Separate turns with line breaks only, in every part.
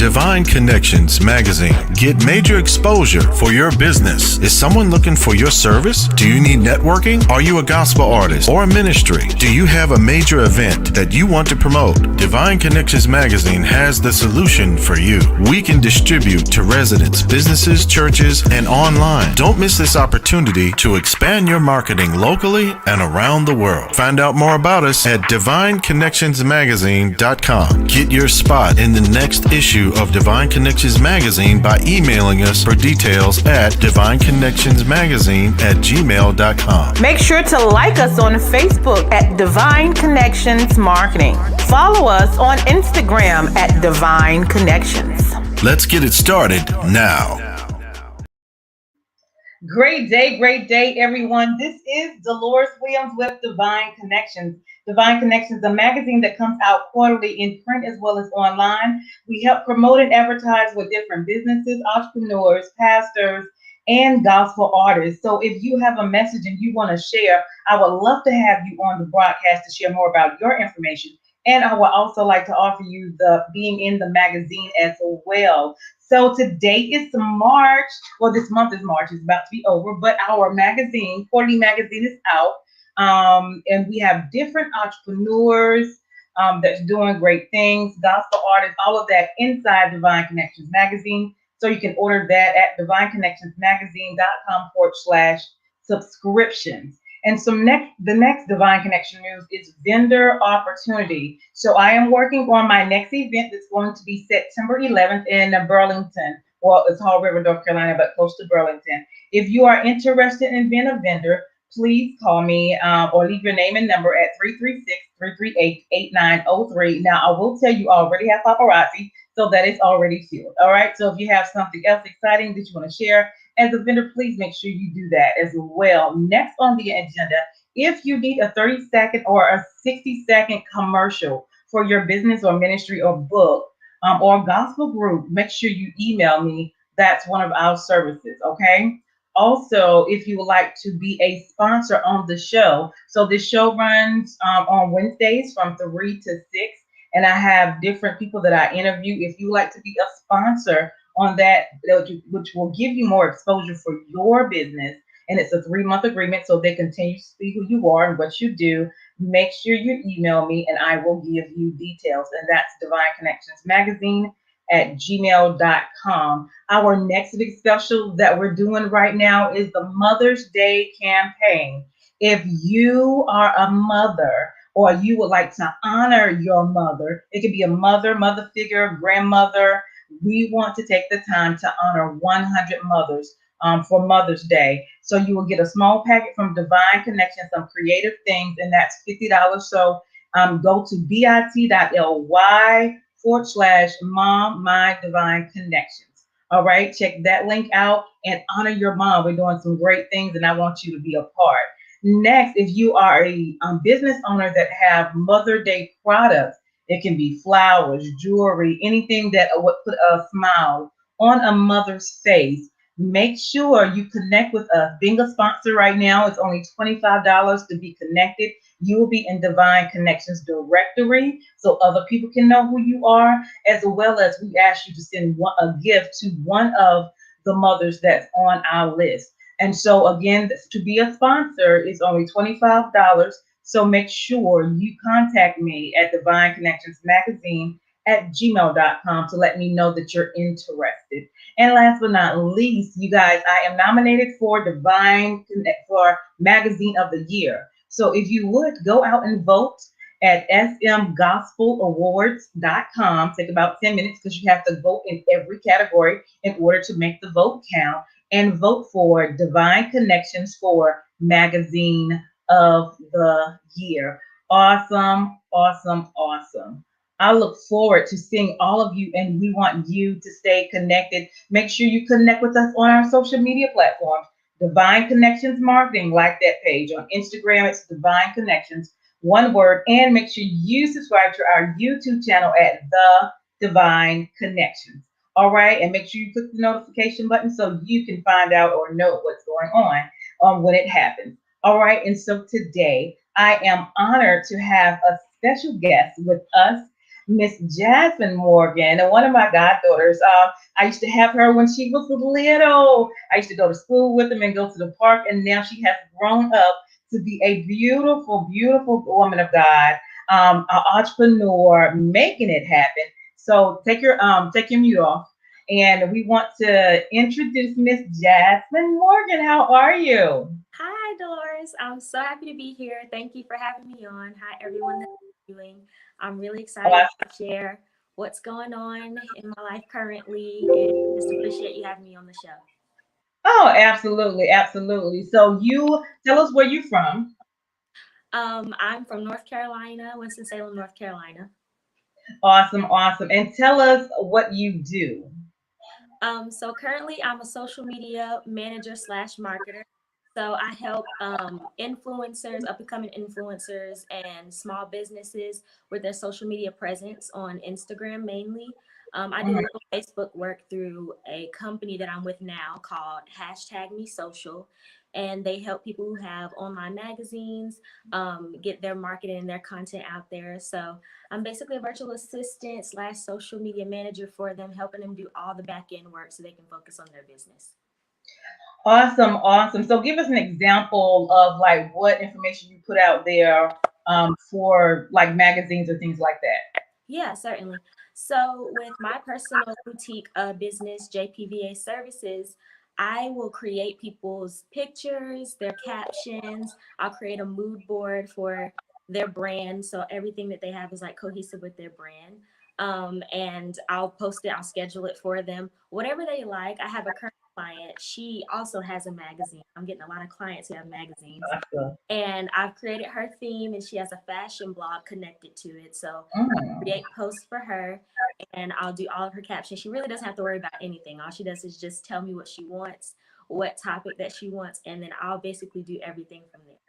Divine Connections Magazine. Get major exposure for your business. Is someone looking for your service? Do you need networking? Are you a gospel artist or a ministry? Do you have a major event that you want to promote? Divine Connections Magazine has the solution for you. We can distribute to residents, businesses, churches, and online. Don't miss this opportunity to expand your marketing locally and around the world. Find out more about us at divineconnectionsmagazine.com. Get your spot in the next issue of Divine Connections Magazine by emailing us for details at divineconnectionsmagazine@gmail.com.
Make sure to like us on Facebook at Divine Connections Marketing. Follow us on Instagram at Divine Connections.
Let's get it started now.
Great day, everyone. This is Dolores Williams with Divine Connections. Divine Connections, a magazine that comes out quarterly in print as well as online. We help promote and advertise with different businesses, entrepreneurs, pastors, and gospel artists. So if you have a message and you want to share, I would love to have you on the broadcast to share more about your information. And I would also like to offer you the being in the magazine as well. So today is March. Well, this month is March. It's about to be over, but our magazine, quarterly magazine, is out. And we have different entrepreneurs that's doing great things, gospel artists, all of that inside Divine Connections Magazine. So you can order that at divineconnectionsmagazine.com/subscriptions. And the next Divine Connection news is vendor opportunity. So I am working on my next event that's going to be September 11th in Burlington. Well, it's Hall River, North Carolina, but close to Burlington. If you are interested in being a vendor, please call me or leave your name and number at 336-338-8903. Now, I will tell you, I already have paparazzi, so that is already filled. All right. So if you have something else exciting that you want to share as a vendor, please make sure you do that as well. Next on the agenda, if you need a 30-second or a 60-second commercial for your business or ministry or book or gospel group, make sure you email me. That's one of our services. Okay. Also, if you would like to be a sponsor on the show, so this show runs on Wednesdays from 3 to 6, and I have different people that I interview. If you would like to be a sponsor on that, which will give you more exposure for your business, and it's a 3-month agreement, so they continue to see who you are and what you do. Make sure you email me, and I will give you details, and that's Divine Connections Magazine at gmail.com. Our next big special that we're doing right now is the Mother's Day campaign. If you are a mother or you would like to honor your mother, it could be a mother figure, grandmother. We want to take the time to honor 100 mothers for Mother's Day. So you will get a small packet from Divine Connection, some creative things, and that's $50. So go to bit.ly/Mom My Divine Connections. All right, check that link out and honor your mom. We're doing some great things, and I want you to be a part. Next, if you are a business owner that have Mother Day products, it can be flowers, jewelry, anything that would put a smile on a mother's face. Make sure you connect with us. Being a sponsor right now, it's only $25 to be connected. You will be in Divine Connections directory so other people can know who you are, as well as we ask you to send a gift to one of the mothers that's on our list. And so again, to be a sponsor is only $25. So make sure you contact me at Divine Connections Magazine at gmail.com to let me know that you're interested. And last but not least, you guys, I am nominated for for Magazine of the Year. So if you would go out and vote at smgospelawards.com, take about 10 minutes because you have to vote in every category in order to make the vote count, and vote for Divine Connections for Magazine of the Year. Awesome, awesome, awesome. I look forward to seeing all of you, and we want you to stay connected. Make sure you connect with us on our social media platforms. Divine Connections Marketing, like that page. On Instagram, it's Divine Connections, one word. And make sure you subscribe to our YouTube channel at The Divine Connections. All right, and make sure you click the notification button so you can find out or know what's going on when it happens. All right, and so today I am honored to have a special guest with us, Miss Jasmine Morgan, and one of my goddaughters. I used to have her when she was little. I used to go to school with them and go to the park, and now she has grown up to be a beautiful, beautiful woman of God, an entrepreneur, making it happen. So take your mute off, and we want to introduce Miss Jasmine Morgan. How are you?
Hi, Doris. I'm so happy to be here. Thank you for having me on. Hi, everyone that's doing. I'm really excited to share what's going on in my life currently and just appreciate you having me on the show.
Oh, absolutely, absolutely. So you tell us where you're from.
I'm from North Carolina, Winston-Salem, North Carolina.
Awesome, awesome. And tell us what you do.
So currently I'm a social media manager slash marketer. So I help influencers, up and coming influencers and small businesses with their social media presence on Instagram mainly. I do a
Mhm.
little Facebook work through a company that I'm with now called Hashtag Me Social. And they help people who have online magazines get their marketing and their content out there. So I'm basically a virtual assistant slash social media manager for them, helping them do all the back end work so they can focus on their business.
Awesome, awesome. So give us an example of like what information you put out there for like magazines or things like that.
Yeah, certainly. So, with my personal boutique business, JPVA Services, I will create people's pictures, their captions. I'll create a mood board for their brand. So, everything that they have is like cohesive with their brand. And I'll post it, I'll schedule it for them, whatever they like. I have a current client. She also has a magazine. I'm getting a lot of clients who have magazines,
Awesome.
and I've created her theme, and she has a fashion blog connected to it. So I
Mm.
create posts for her, and I'll do all of her captions. She really doesn't have to worry about anything. All she does is just tell me what she wants, what topic that she wants, and then I'll basically do everything from there.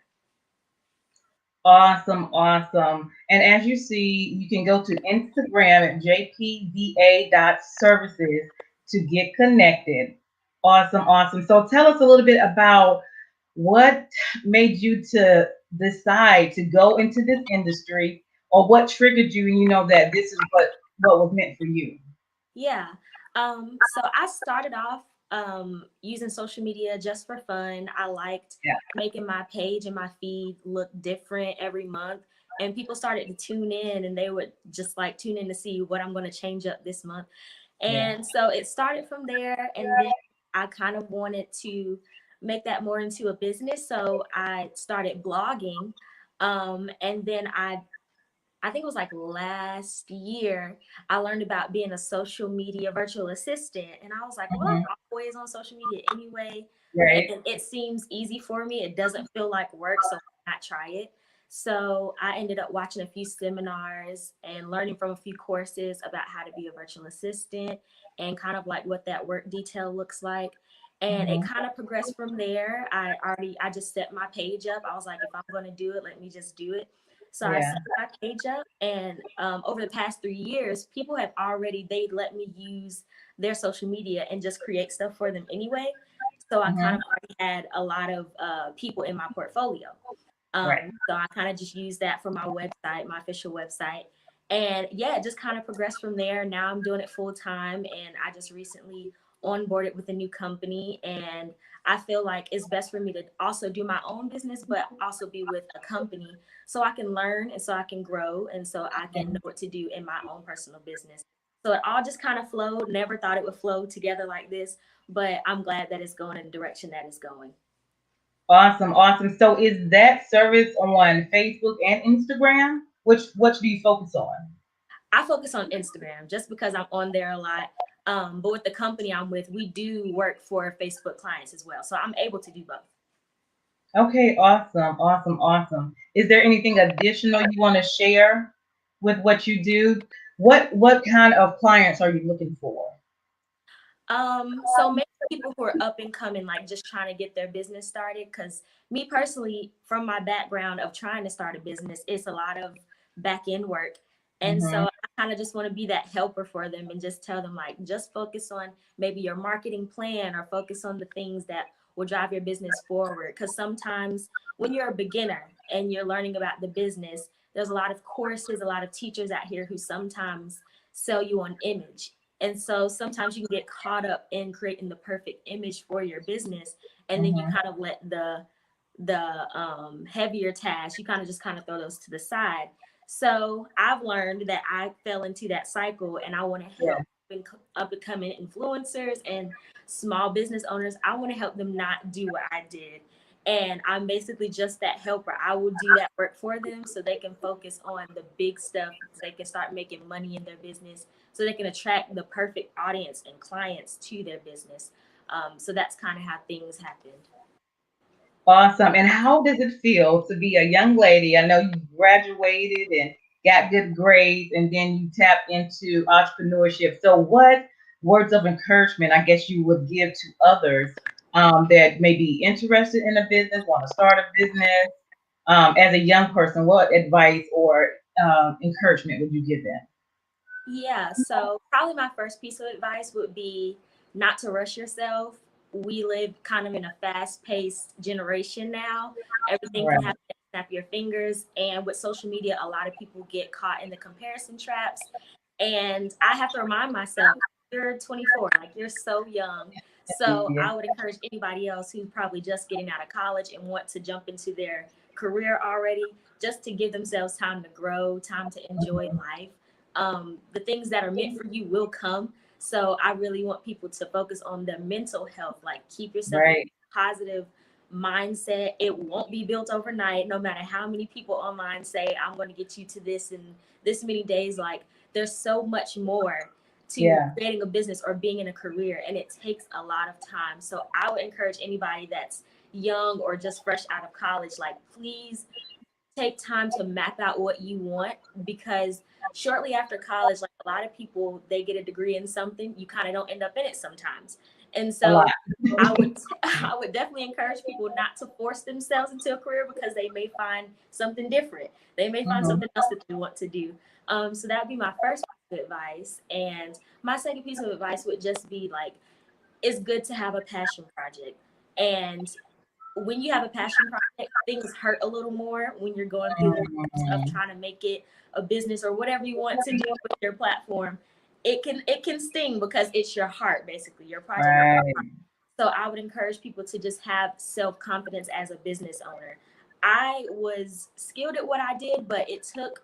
Awesome, awesome. And as you see, you can go to Instagram at jpva.services to get connected. Awesome, awesome. So tell us a little bit about what made you to decide to go into this industry, or what triggered you and you know that this is what was meant for you.
Yeah. So I started off using social media just for fun. I liked
Yeah.
making my page and my feed look different every month. And people started to tune in, and they would just like tune in to see what I'm going to change up this month.
Yeah.
And so it started from there. And then I kind of wanted to make that more into a business. So I started blogging. And then I think it was like last year, I learned about being a social media virtual assistant. And I was like, well,
Mhm.
I'm always on social media anyway.
Right.
And it seems easy for me. It doesn't feel like work. So why not try it? So I ended up watching a few seminars and learning from a few courses about how to be a virtual assistant and kind of like what that work detail looks like. And it
Mhm.
kind of progressed from there. I just set my page up. I was like, if I'm going to do it, let me just do it. So I
Yeah.
set my page up, and over the past 3 years, people have already they let me use their social media and just create stuff for them anyway. So I kind
Mhm.
of already had a lot of people in my portfolio.
Right.
So I kind of just used that for my website, my official website. And yeah, it just kind of progressed from there. Now I'm doing it full time, and I just recently onboarded with a new company. And I feel like it's best for me to also do my own business, but also be with a company so I can learn and so I can grow and so I can know what to do in my own personal business. So it all just kind of flowed. Never thought it would flow together like this, but I'm glad that it's going in the direction that it's going.
Awesome, awesome. So is that service on Facebook and Instagram? Which do you focus on?
I focus on Instagram just because I'm on there a lot. But with the company I'm with, we do work for Facebook clients as well. So I'm able to do both.
Okay, awesome, awesome, awesome. Is there anything additional you want to share with what you do? What kind of clients are you looking for?
So maybe people who are up and coming, like just trying to get their business started. Because me personally, from my background of trying to start a business, it's a lot of back end work. And
Hmm.
so I kind of just want to be that helper for them and just tell them, like, just focus on maybe your marketing plan or focus on the things that will drive your business forward. Because sometimes when you're a beginner and you're learning about the business, there's a lot of courses, a lot of teachers out here who sometimes sell you on image. And so sometimes you can get caught up in creating the perfect image for your business, and then you
Mhm.
kind of let the heavier tasks, you kind of throw those to the side. So I've learned that I fell into that cycle, and I want to
Yeah.
help up and coming influencers and small business owners. I want to help them not do what I did. And I'm basically just that helper. I will do that work for them so they can focus on the big stuff, so they can start making money in their business, so they can attract the perfect audience and clients to their business. So that's kind of how things happened.
Awesome. And how does it feel to be a young lady? I know you graduated and got good grades, and then you tapped into entrepreneurship. So, what words of encouragement, I guess, you would give to others that may be interested in a business, want to start a business? As a young person, what advice or encouragement would you give them?
Yeah, so probably my first piece of advice would be not to rush yourself. We live kind of in a fast-paced generation now. Everything can
Right.
happen at the snap of your fingers. And with social media, a lot of people get caught in the comparison traps. And I have to remind myself, you're 24, like you're so young. So
Yeah.
I would encourage anybody else who's probably just getting out of college and want to jump into their career already, just to give themselves time to grow, time to enjoy life. The things that are meant for you will come. So I really want people to focus on their mental health, like keep yourself in
Right.
a positive mindset. It won't be built overnight, no matter how many people online say, I'm going to get you to this in this many days. Like, there's so much more to
Yeah.
creating a business or being in a career, and it takes a lot of time. So I would encourage anybody that's young or just fresh out of college, like, please take time to map out what you want, because shortly after college, like a lot of people, they get a degree in something, you kind of don't end up in it sometimes. And
A lot.
so I would I would definitely encourage people not to force themselves into a career, because they may find something different. They may find
Mhm.
something else that they want to do. So that would be my first piece of advice. And my second piece of advice would just be like, it's good to have a passion project. And when you have a passion project, things hurt a little more when you're going through the steps of
Mhm.
trying to make it a business or whatever you want to do with your platform. It can sting, because it's your heart, basically your project.
Right.
So I would encourage people to just have self-confidence as a business owner. I was skilled at what I did, but it took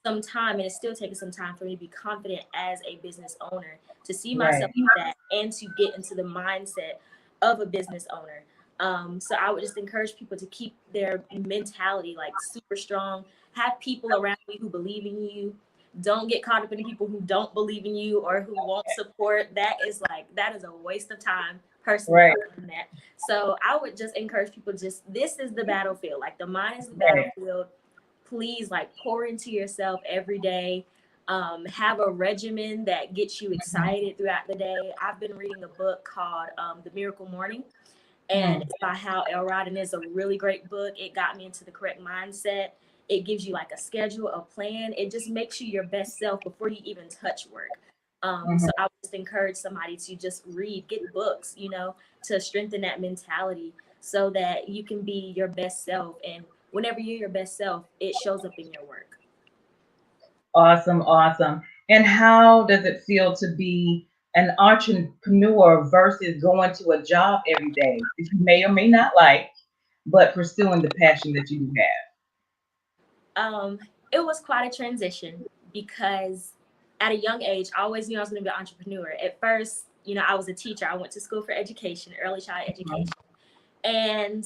some time, and it's still taking some time for me to be confident as a business owner, to see
Right.
myself as that, and to get into the mindset of a business owner. So I would just encourage people to keep their mentality like super strong. Have people around you who believe in you. Don't get caught up in the people who don't believe in you or who won't support. That is a waste of time. Personally,
Right.
I've done that. So I would just encourage people, just, this is the battlefield. Like, the mind is the
Right.
battlefield. Please, like, pour into yourself every day. Have a regimen that gets you excited throughout the day. I've been reading a book called The Miracle Morning, and
Mhm.
it's by Hal Elrod, and it's a really great book. It got me into the correct mindset. It gives you like a schedule, a plan. It just makes you your best self before you even touch work.
Mhm.
So I would just encourage somebody to just read, get books, to strengthen that mentality, so that you can be your best self. And whenever you're your best self, it shows up in your work.
Awesome, awesome. And how does it feel to be an entrepreneur versus going to a job every day that you may or may not like, but pursuing the passion that you do
Um, it was quite a transition, because at a young age, I always knew I was going to be an entrepreneur. At first, I was a teacher. I went to school for education, early child
have?
education. And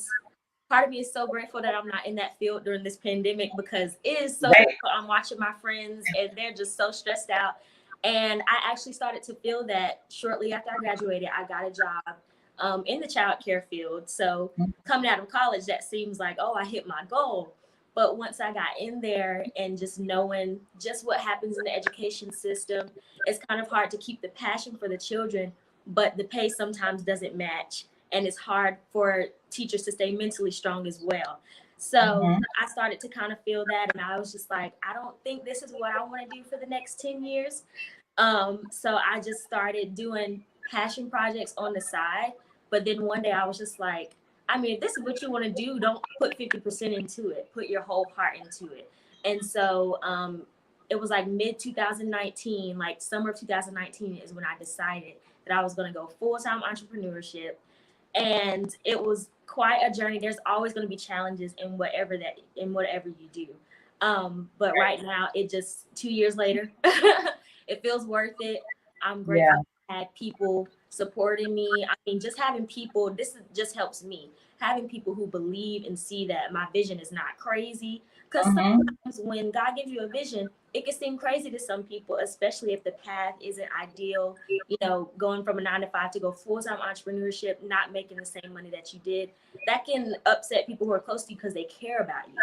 part of me is so grateful that I'm not in that field during this pandemic, because it is so
Right.
difficult. I'm watching my friends and they're just so stressed out. And I actually started to feel that shortly after I graduated. I got a job in the child care field. So coming out of college, that seems like, oh, I hit my goal. But once I got in there, and just knowing just what happens in the education system, it's kind of hard to keep the passion for the children, but the pay sometimes doesn't match. And it's hard for teachers to stay mentally strong as well. So
Mhm.
I started to kind of feel that, and I was just like, I don't think this is what I want to do for the next 10 years. So I just started doing passion projects on the side. But then one day I was just like, I mean, if this is what you want to do, don't put 50% into it. Put your whole heart into it. And so it was like mid 2019, like summer of 2019 is when I decided that I was going to go full-time entrepreneurship. And it was quite a journey. There's always going to be challenges in whatever you do. But right now, it just 2 years later, it feels worth it. I'm
Yeah.
grateful I had people supporting me. I mean, just having people, just helps me. Having people who believe and see that my vision is not crazy. Because
Mm-hmm.
sometimes when God gives you a vision, it can seem crazy to some people, especially if the path isn't ideal. You know, going from a 9 to 5 to go full-time entrepreneurship, not making the same money that you did, that can upset people who are close to you because they care about you.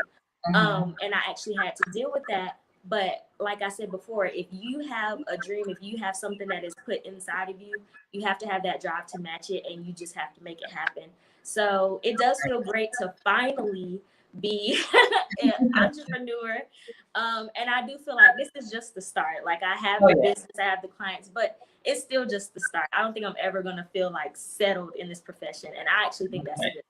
Mm-hmm.
And I actually had to deal with that. But like I said before, if you have a dream, if you have something that is put inside of you, you have to have that drive to match it, and you just have to make it happen. So it does feel great to finally be an entrepreneur. And I do feel like this is just the start. Like I have
Oh
the
yeah.
business, I have the clients, but it's still just the start. I don't think I'm ever going to feel like settled in this profession. And I actually think that's a good.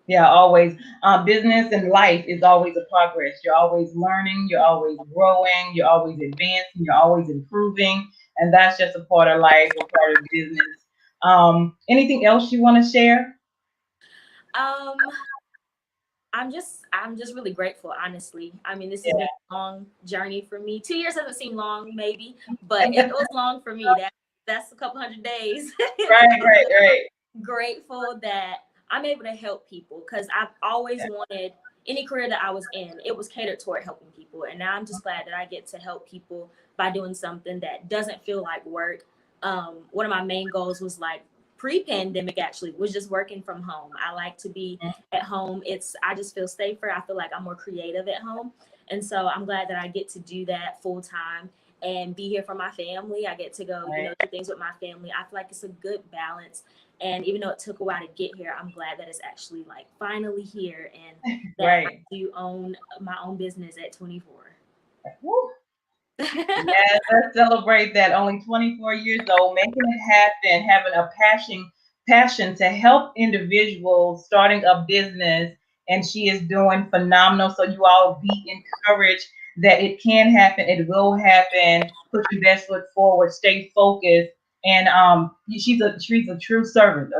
Yeah, always. Business and life is always a progress. You're always learning, you're always growing, you're always advancing, you're always improving, and that's just a part of life, a part of business. Anything else you want to share?
Um, I'm just really grateful, honestly. I mean, this has
Yeah.
been a long journey for me. 2 years doesn't seem long, maybe, but it was long for me. That's a couple hundred days.
Right, right, right.
Grateful that I'm able to help people because I've always wanted any career that I was in, it was catered toward helping people. And now I'm just glad that I get to help people by doing something that doesn't feel like work. One of my main goals was like pre-pandemic actually was just working from home. I like to be at home. I just feel safer. I feel like I'm more creative at home. And so I'm glad that I get to do that full time and be here for my family. I get to go,
Right.
do things with my family. I feel like it's a good balance. And even though it took a while to get here, I'm glad that it's actually like finally here and that I
Right.
do own my own business at 24.
Woo. Yes, let's celebrate that. Only 24 years old, making it happen, having a passion to help individuals starting a business, and she is doing phenomenal. So you all be encouraged that it can happen, it will happen. Put your best foot forward, stay focused, and she's a true servant.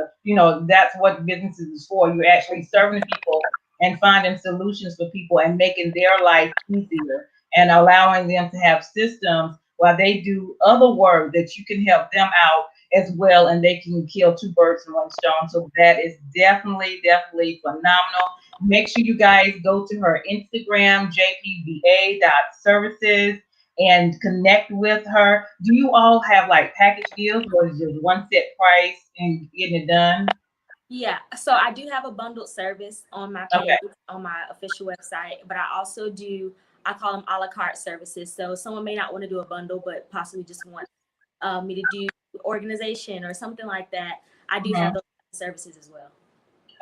That's what business is for. You're actually serving people and finding solutions for people and making their life easier and allowing them to have systems while they do other work that you can help them out as well, and they can kill two birds in one stone. So that is definitely, definitely phenomenal. Make sure you guys go to her Instagram, jpva.services, and connect with her. Do you all have like package deals, or is it just one set price and getting it done?
Yeah, so I do have a bundled service on my
Okay.
page, on my official website, but I also I call them a la carte services. So someone may not want to do a bundle, but possibly just want me to do organization or something like that. I do have
Mhm.
those services as well.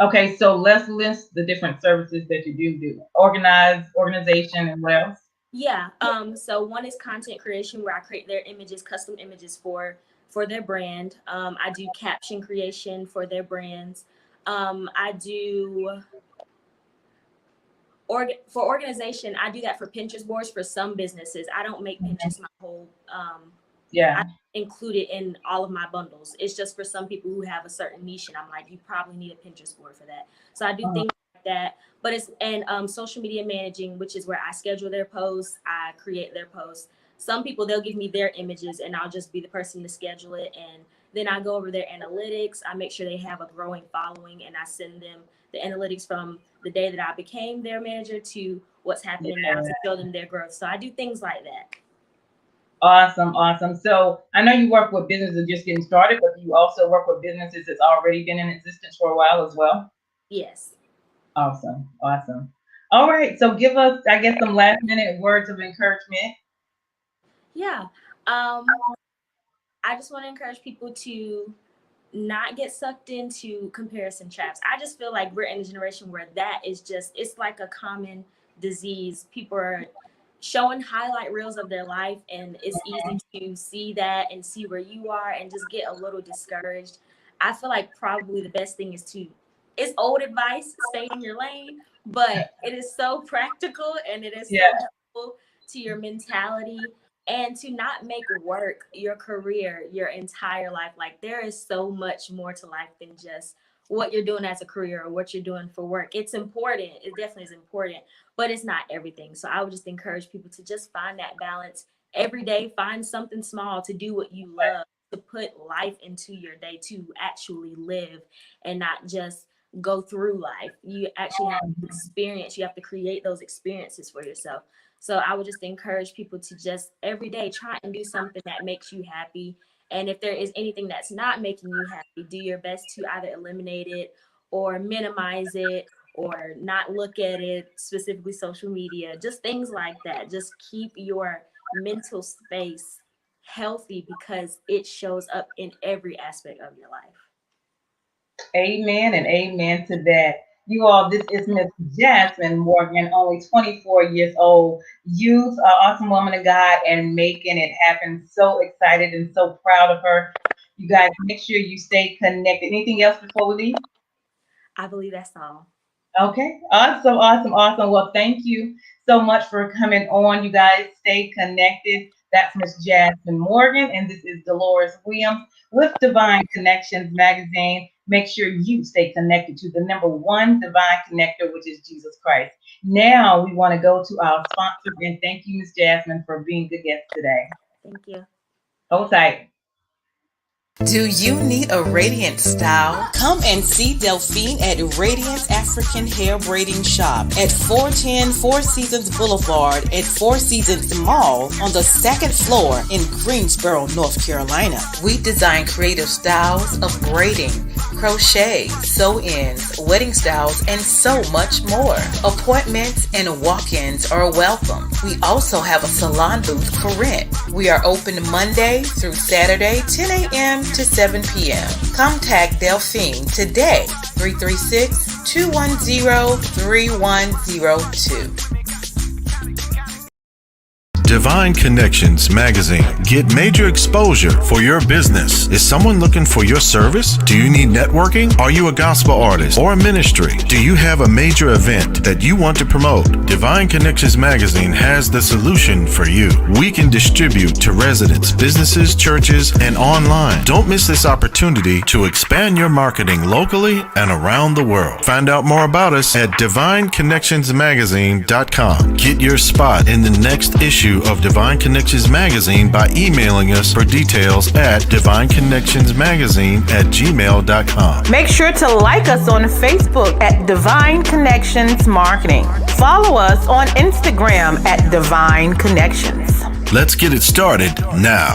Okay, so let's list the different services that you do. Organization, and what else?
Yeah. So one is content creation where I create their images, custom images for their brand. I do caption creation for their brands. I do for organization. I do that for Pinterest boards for some businesses. I don't make Pinterest my whole. I
Yeah.
include it in all of my bundles. It's just for some people who have a certain niche, and I'm like, you probably need a Pinterest board for that. So I do
Uh-huh.
things like that. But it's and social media managing, which is where I schedule their posts, I create their posts. Some people they'll give me their images, and I'll just be the person to schedule it, and then I go over their analytics. I make sure they have a growing following, and I send them the analytics from the day that I became their manager to what's happening now
Yeah.
to show them their growth. So I do things like that.
Awesome, awesome. So I know you work with businesses just getting started, but you also work with businesses that's already been in existence for a while as well.
Yes.
Awesome, awesome. All right, so give us, I guess, some last minute words of encouragement.
Yeah. I just want to encourage people to not get sucked into comparison traps. I just feel like we're in a generation where that is it's like a common disease. People are showing highlight reels of their life, and it's easy to see that and see where you are and just get a little discouraged. I feel like probably the best thing is to it's old advice, stay in your lane, but it is so practical and it is so
Yeah.
helpful to your mentality and to not make work your career your entire life. Like there is so much more to life than just what you're doing as a career or what you're doing for work. It's important. It definitely is important, but it's not everything. So I would just encourage people to just find that balance every day. Find something small to do what you love, to put life into your day, to actually live and not just go through life. You actually have to experience, you have to create those experiences for yourself. So I would just encourage people to just every day try and do something that makes you happy. And if there is anything that's not making you happy, do your best to either eliminate it or minimize it or not look at it, specifically social media, just things like that. Just keep your mental space healthy because it shows up in every aspect of your life.
Amen and amen to that. You all, this is Miss Jasmine Morgan, only 24 years old, youth, awesome woman of God, and making it happen. So excited and so proud of her. You guys, make sure you stay connected. Anything else before we leave?
I believe that's all.
Okay, awesome, awesome, awesome. Well, thank you so much for coming on. You guys stay connected. That's Miss Jasmine Morgan, and this is Dolores Williams with Divine Connections Magazine. Make sure you stay connected to the number one divine connector, which is Jesus Christ. Now we want to go to our sponsor, and thank you, Miss Jasmine, for being a guest today.
Thank you.
Hold tight.
Do you need a radiant style? Come and see Delphine at Radiance African Hair Braiding Shop at 410 Four Seasons Boulevard at Four Seasons Mall on the second floor in Greensboro, North Carolina. We design creative styles of braiding, crochet, sew-ins, wedding styles, and so much more. Appointments and walk-ins are welcome. We also have a salon booth for rent. We are open Monday through Saturday, 10 a.m. to 7 p.m. Contact Delphine today, 336-210-3102.
Divine Connections Magazine. Get major exposure for your business. Is someone looking for your service? Do you need networking? Are you a gospel artist or a ministry? Do you have a major event that you want to promote? Divine Connections Magazine has the solution for you. We can distribute to residents, businesses, churches, and online. Don't miss this opportunity to expand your marketing locally and around the world. Find out more about us at divineconnectionsmagazine.com. Get your spot in the next issue of Divine Connections Magazine by emailing us for details at divineconnectionsmagazine@gmail.com.
Make sure to like us on Facebook at Divine Connections Marketing. Follow us on Instagram at Divine Connections.
Let's get it started now.